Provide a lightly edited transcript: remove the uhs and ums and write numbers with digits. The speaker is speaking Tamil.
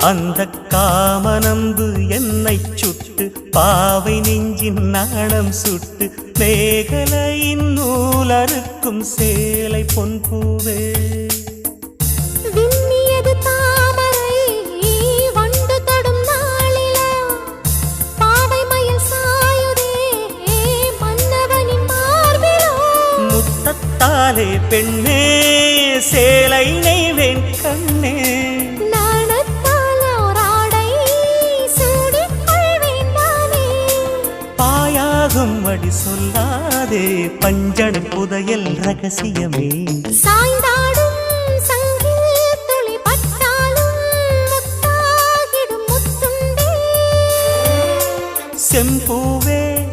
அந்த காமனம்பு என்னை சுட்டு பாவை நெஞ்சின் நாணம் சுட்டு மேகலையின் நூலறுக்கும் சேலை பொன்பூவே முத்தத்தாலே பெண்ணே சேலை நெய்வேன் கண்ணே அடி சொல்லாதே பஞ்சணம் புதையல் ரகசியமே சாய்ந்தாடும் சங்கில் துளி பட்டாலும் முத்தாகிடும் முத்துண்டே செம்பூவே